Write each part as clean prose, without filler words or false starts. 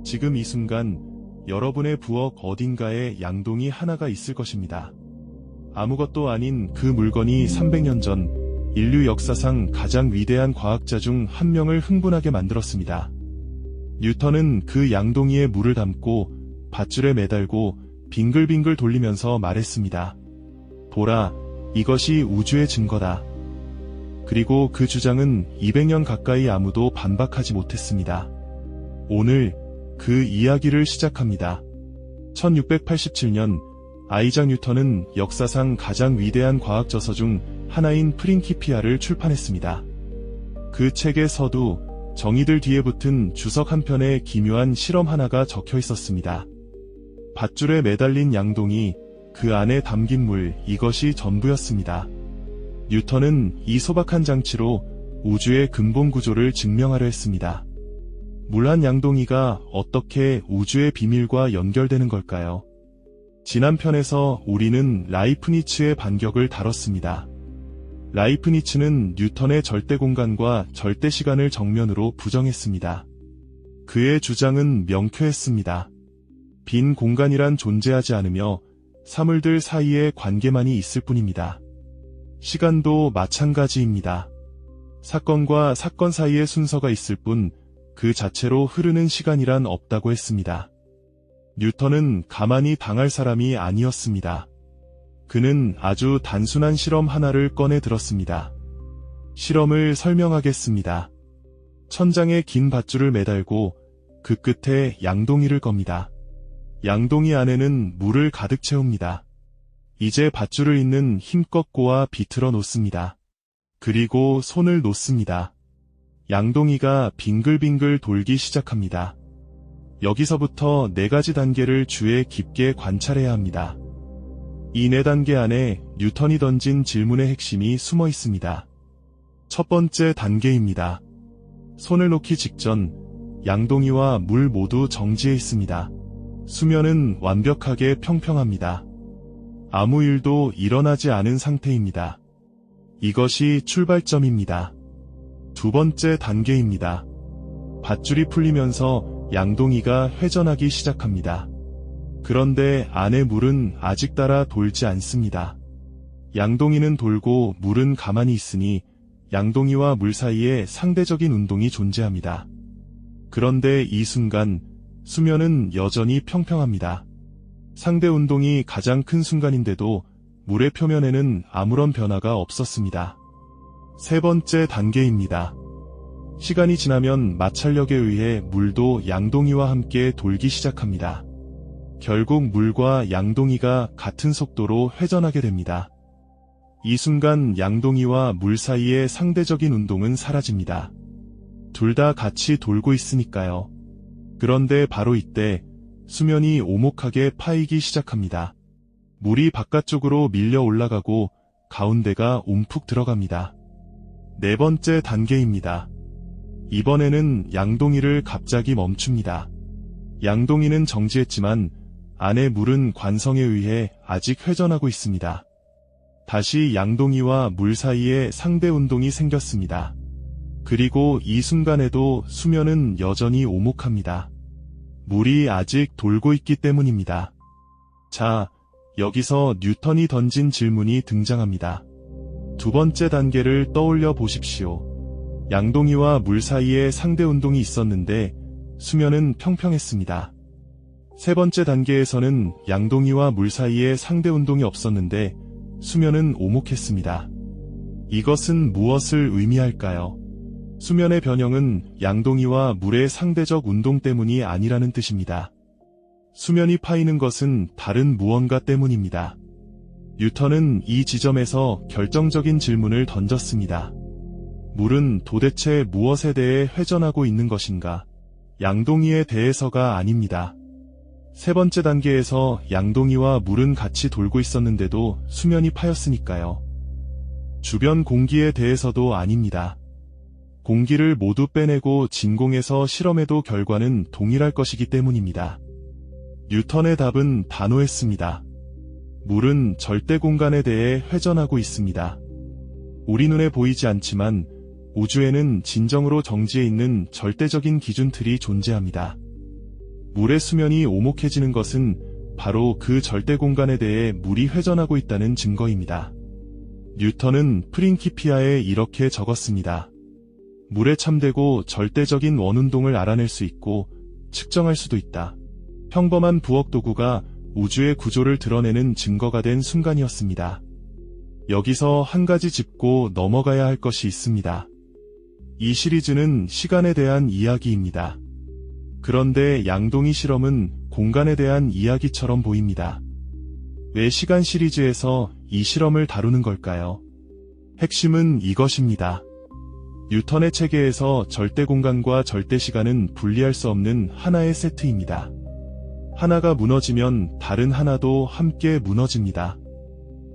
지금 이 순간 여러분의 부엌 어딘가에 양동이 하나가 있을 것입니다. 아무것도 아닌 그 물건이 300년 전 인류 역사상 가장 위대한 과학자 중 한 명을 흥분하게 만들었습니다. 뉴턴은 그 양동이에 물을 담고 밧줄에 매달고 빙글빙글 돌리면서 말했습니다. 보라, 이것이 우주의 증거다. 그리고 그 주장은 200년 가까이 아무도 반박하지 못했습니다. 오늘 그 이야기를 시작합니다. 1687년 아이작 뉴턴은 역사상 가장 위대한 과학 저서 중 하나인 프린키피아를 출판했습니다. 그 책의 서두, 정의들 뒤에 붙은 주석 한 편에 기묘한 실험 하나가 적혀 있었습니다. 밧줄에 매달린 양동이, 그 안에 담긴 물, 이것이 전부였습니다. 뉴턴은 이 소박한 장치로 우주의 근본 구조를 증명하려 했습니다. 물 한 양동이가 어떻게 우주의 비밀과 연결되는 걸까요? 지난 편에서 우리는 라이프니츠의 반격을 다뤘습니다. 라이프니츠는 뉴턴의 절대 공간과 절대 시간을 정면으로 부정했습니다. 그의 주장은 명쾌했습니다. 빈 공간이란 존재하지 않으며 사물들 사이의 관계만이 있을 뿐입니다. 시간도 마찬가지입니다. 사건과 사건 사이의 순서가 있을 뿐 그 자체로 흐르는 시간이란 없다고 했습니다. 뉴턴은 가만히 당할 사람이 아니었습니다. 그는 아주 단순한 실험 하나를 꺼내 들었습니다. 실험을 설명하겠습니다. 천장에 긴 밧줄을 매달고 그 끝에 양동이를 겁니다. 양동이 안에는 물을 가득 채웁니다. 이제 밧줄을 잇는 힘껏 꼬아 비틀어 놓습니다. 그리고 손을 놓습니다. 양동이가 빙글빙글 돌기 시작합니다. 여기서부터 4가지 단계를 주의 깊게 관찰해야 합니다. 이 4단계 안에 뉴턴이 던진 질문의 핵심이 숨어 있습니다. 첫 번째 단계입니다. 손을 놓기 직전 양동이와 물 모두 정지해 있습니다. 수면은 완벽하게 평평합니다. 아무 일도 일어나지 않은 상태입니다. 이것이 출발점입니다. 두 번째 단계입니다. 밧줄이 풀리면서 양동이가 회전하기 시작합니다. 그런데 안의 물은 아직 따라 돌지 않습니다. 양동이는 돌고 물은 가만히 있으니 양동이와 물 사이에 상대적인 운동이 존재합니다. 그런데 이 순간 수면은 여전히 평평합니다. 상대 운동이 가장 큰 순간인데도 물의 표면에는 아무런 변화가 없었습니다. 세 번째 단계입니다. 시간이 지나면 마찰력에 의해 물도 양동이와 함께 돌기 시작합니다. 결국 물과 양동이가 같은 속도로 회전하게 됩니다. 이 순간 양동이와 물 사이의 상대적인 운동은 사라집니다. 둘 다 같이 돌고 있으니까요. 그런데 바로 이때 수면이 오목하게 파이기 시작합니다. 물이 바깥쪽으로 밀려 올라가고 가운데가 움푹 들어갑니다. 네 번째 단계입니다. 이번에는 양동이를 갑자기 멈춥니다. 양동이는 정지했지만 안의 물은 관성에 의해 아직 회전하고 있습니다. 다시 양동이와 물 사이에 상대 운동이 생겼습니다. 그리고 이 순간에도 수면은 여전히 오목합니다. 물이 아직 돌고 있기 때문입니다. 자, 여기서 뉴턴이 던진 질문이 등장합니다. 두 번째 단계를 떠올려 보십시오. 양동이와 물 사이에 상대 운동이 있었는데 수면은 평평했습니다. 세 번째 단계에서는 양동이와 물 사이에 상대 운동이 없었는데 수면은 오목했습니다. 이것은 무엇을 의미할까요? 수면의 변형은 양동이와 물의 상대적 운동 때문이 아니라는 뜻입니다. 수면이 파이는 것은 다른 무언가 때문입니다. 뉴턴은 이 지점에서 결정적인 질문을 던졌습니다. 물은 도대체 무엇에 대해 회전하고 있는 것인가? 양동이에 대해서가 아닙니다. 세 번째 단계에서 양동이와 물은 같이 돌고 있었는데도 수면이 파였으니까요. 주변 공기에 대해서도 아닙니다. 공기를 모두 빼내고 진공해서 실험해도 결과는 동일할 것이기 때문입니다. 뉴턴의 답은 단호했습니다. 물은 절대 공간에 대해 회전하고 있습니다. 우리 눈에 보이지 않지만 우주에는 진정으로 정지해 있는 절대적인 기준 틀이 존재합니다. 물의 수면이 오목해지는 것은 바로 그 절대 공간에 대해 물이 회전하고 있다는 증거입니다. 뉴턴은 프린키피아에 이렇게 적었습니다. 물에 참되고 절대적인 원운동을 알아낼 수 있고 측정할 수도 있다. 평범한 부엌 도구가 우주의 구조를 드러내는 증거가 된 순간이었습니다. 여기서 한 가지 짚고 넘어가야 할 것이 있습니다. 이 시리즈는 시간에 대한 이야기입니다. 그런데 양동이 실험은 공간에 대한 이야기처럼 보입니다. 왜 시간 시리즈에서 이 실험을 다루는 걸까요? 핵심은 이것입니다. 뉴턴의 체계에서 절대 공간과 절대 시간은 분리할 수 없는 하나의 세트입니다. 하나가 무너지면 다른 하나도 함께 무너집니다.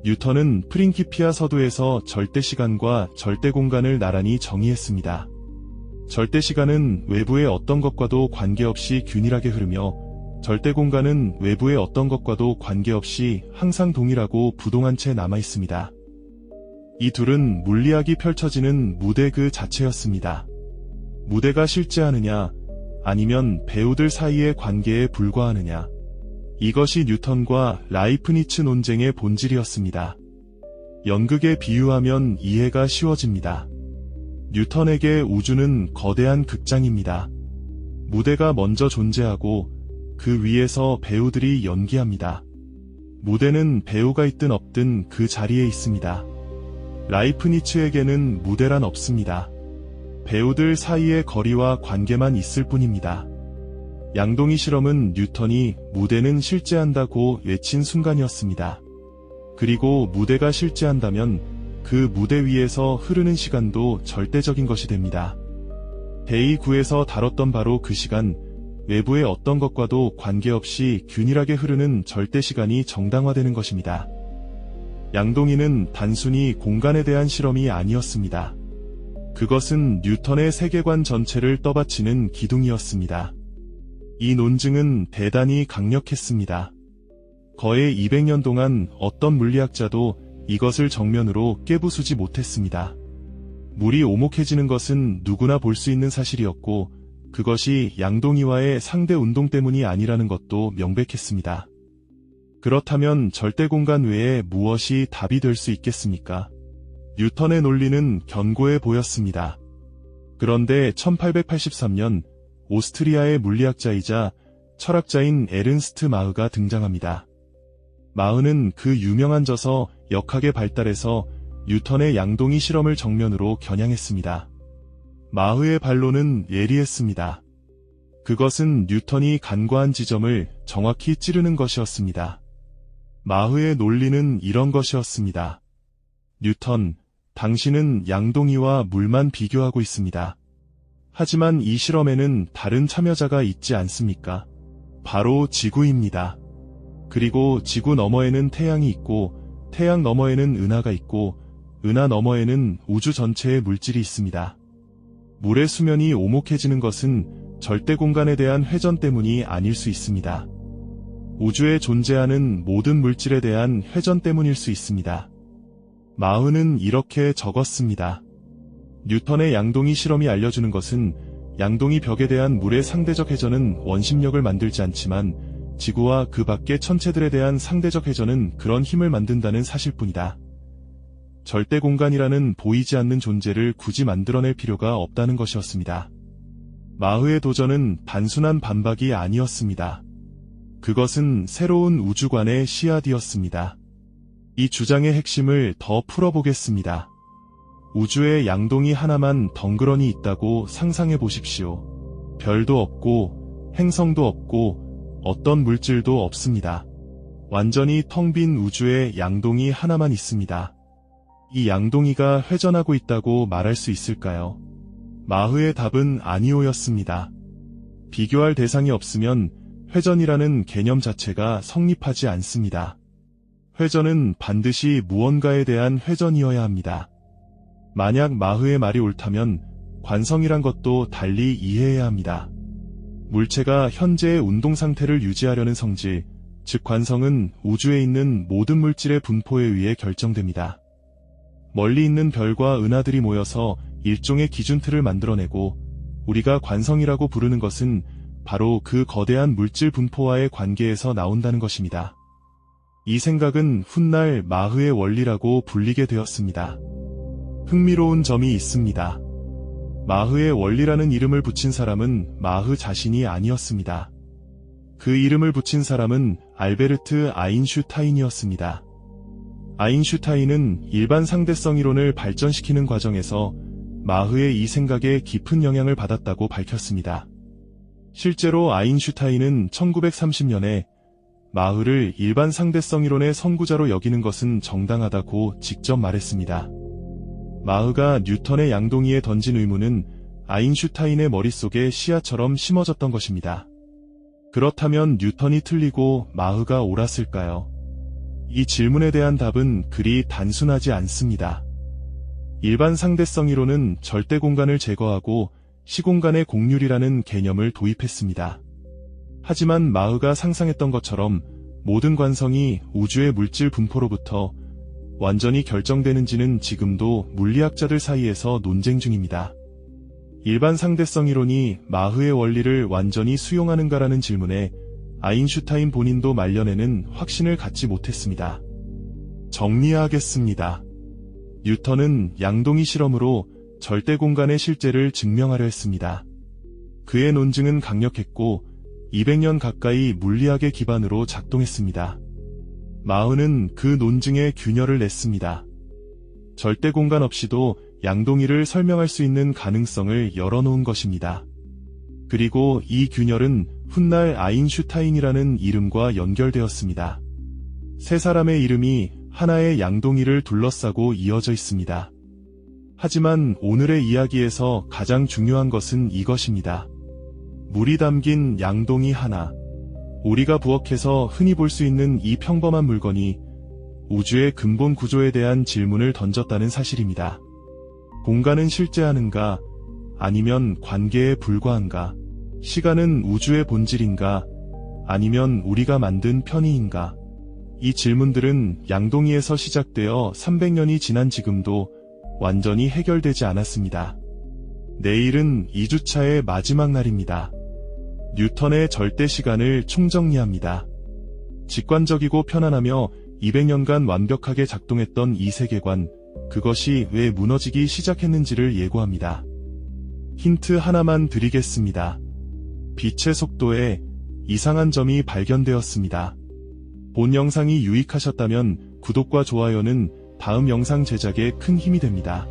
뉴턴은 프린키피아 서두에서 절대 시간과 절대 공간을 나란히 정의했습니다. 절대 시간은 외부의 어떤 것과도 관계없이 균일하게 흐르며 절대 공간은 외부의 어떤 것과도 관계없이 항상 동일하고 부동한 채 남아 있습니다. 이 둘은 물리학이 펼쳐지는 무대 그 자체였습니다. 무대가 실제하느냐, 아니면 배우들 사이의 관계에 불과하느냐. 이것이 뉴턴과 라이프니츠 논쟁의 본질이었습니다. 연극에 비유하면 이해가 쉬워집니다. 뉴턴에게 우주는 거대한 극장입니다. 무대가 먼저 존재하고 그 위에서 배우들이 연기합니다. 무대는 배우가 있든 없든 그 자리에 있습니다. 라이프니츠에게는 무대란 없습니다. 배우들 사이의 거리와 관계만 있을 뿐입니다. 양동이 실험은 뉴턴이 무대는 실제한다고 외친 순간이었습니다. 그리고 무대가 실제한다면 그 무대 위에서 흐르는 시간도 절대적인 것이 됩니다. 데이 9에서 다뤘던 바로 그 시간, 외부의 어떤 것과도 관계없이 균일하게 흐르는 절대 시간이 정당화되는 것입니다. 양동이는 단순히 공간에 대한 실험이 아니었습니다. 그것은 뉴턴의 세계관 전체를 떠받치는 기둥이었습니다. 이 논증은 대단히 강력했습니다. 거의 200년 동안 어떤 물리학자도 이것을 정면으로 깨부수지 못했습니다. 물이 오목해지는 것은 누구나 볼 수 있는 사실이었고 그것이 양동이와의 상대 운동 때문이 아니라는 것도 명백했습니다. 그렇다면 절대 공간 외에 무엇이 답이 될 수 있겠습니까? 뉴턴의 논리는 견고해 보였습니다. 그런데 1883년 오스트리아의 물리학자이자 철학자인 에른스트 마흐가 등장합니다. 마흐는 그 유명한 저서 역학의 발달에서 뉴턴의 양동이 실험을 정면으로 겨냥했습니다. 마흐의 반론은 예리했습니다. 그것은 뉴턴이 간과한 지점을 정확히 찌르는 것이었습니다. 마흐의 논리는 이런 것이었습니다. 뉴턴, 당신은 양동이와 물만 비교하고 있습니다. 하지만 이 실험에는 다른 참여자가 있지 않습니까? 바로 지구입니다. 그리고 지구 너머에는 태양이 있고 태양 너머에는 은하가 있고 은하 너머에는 우주 전체의 물질이 있습니다. 물의 수면이 오목해지는 것은 절대 공간에 대한 회전 때문이 아닐 수 있습니다. 우주에 존재하는 모든 물질에 대한 회전 때문일 수 있습니다. 마흐는 이렇게 적었습니다. 뉴턴의 양동이 실험이 알려주는 것은 양동이 벽에 대한 물의 상대적 회전은 원심력을 만들지 않지만 지구와 그 밖의 천체들에 대한 상대적 회전은 그런 힘을 만든다는 사실뿐이다. 절대 공간이라는 보이지 않는 존재를 굳이 만들어낼 필요가 없다는 것이었습니다. 마흐의 도전은 단순한 반박이 아니었습니다. 그것은 새로운 우주관의 씨앗이었습니다. 이 주장의 핵심을 더 풀어보겠습니다. 우주에 양동이 하나만 덩그러니 있다고 상상해 보십시오. 별도 없고 행성도 없고 어떤 물질도 없습니다. 완전히 텅 빈 우주에 양동이 하나만 있습니다. 이 양동이가 회전하고 있다고 말할 수 있을까요? 마흐의 답은 아니오였습니다. 비교할 대상이 없으면 회전이라는 개념 자체가 성립하지 않습니다. 회전은 반드시 무언가에 대한 회전이어야 합니다. 만약 마흐의 말이 옳다면 관성이란 것도 달리 이해해야 합니다. 물체가 현재의 운동 상태를 유지하려는 성질, 즉 관성은 우주에 있는 모든 물질의 분포에 의해 결정됩니다. 멀리 있는 별과 은하들이 모여서 일종의 기준틀을 만들어내고 우리가 관성이라고 부르는 것은 바로 그 거대한 물질 분포와의 관계에서 나온다는 것입니다. 이 생각은 훗날 마흐의 원리라고 불리게 되었습니다. 흥미로운 점이 있습니다. 마흐의 원리라는 이름을 붙인 사람은 마흐 자신이 아니었습니다. 그 이름을 붙인 사람은 알베르트 아인슈타인이었습니다. 아인슈타인은 일반 상대성 이론을 발전시키는 과정에서 마흐의 이 생각에 깊은 영향을 받았다고 밝혔습니다. 실제로 아인슈타인은 1930년에 마흐를 일반 상대성 이론의 선구자로 여기는 것은 정당하다고 직접 말했습니다. 마흐가 뉴턴의 양동이에 던진 의문은 아인슈타인의 머릿속에 씨앗처럼 심어졌던 것입니다. 그렇다면 뉴턴이 틀리고 마흐가 옳았을까요? 이 질문에 대한 답은 그리 단순하지 않습니다. 일반 상대성 이론은 절대 공간을 제거하고 시공간의 공률이라는 개념을 도입했습니다. 하지만 마흐가 상상했던 것처럼 모든 관성이 우주의 물질 분포로부터 완전히 결정되는지는 지금도 물리학자들 사이에서 논쟁 중입니다. 일반 상대성 이론이 마흐의 원리를 완전히 수용하는가라는 질문에 아인슈타인 본인도 말년에는 확신을 갖지 못했습니다. 정리하겠습니다. 뉴턴은 양동이 실험으로 절대 공간의 실제를 증명하려 했습니다. 그의 논증은 강력했고 200년 가까이 물리학의 기반으로 작동했습니다. 마흐는 그 논증에 균열을 냈습니다. 절대 공간 없이도 양동이를 설명할 수 있는 가능성을 열어놓은 것입니다. 그리고 이 균열은 훗날 아인슈타인이라는 이름과 연결되었습니다. 세 사람의 이름이 하나의 양동이를 둘러싸고 이어져 있습니다. 하지만 오늘의 이야기에서 가장 중요한 것은 이것입니다. 물이 담긴 양동이 하나. 우리가 부엌에서 흔히 볼 수 있는 이 평범한 물건이 우주의 근본 구조에 대한 질문을 던졌다는 사실입니다. 공간은 실제하는가? 아니면 관계에 불과한가? 시간은 우주의 본질인가? 아니면 우리가 만든 편의인가? 이 질문들은 양동이에서 시작되어 300년이 지난 지금도 완전히 해결되지 않았습니다. 내일은 2주차의 마지막 날입니다. 뉴턴의 절대 시간을 총정리합니다. 직관적이고 편안하며 200년간 완벽하게 작동했던 이 세계관, 그것이 왜 무너지기 시작했는지를 예고합니다. 힌트 하나만 드리겠습니다. 빛의 속도에 이상한 점이 발견되었습니다. 본 영상이 유익하셨다면 구독과 좋아요는 다음 영상 제작에 큰 힘이 됩니다.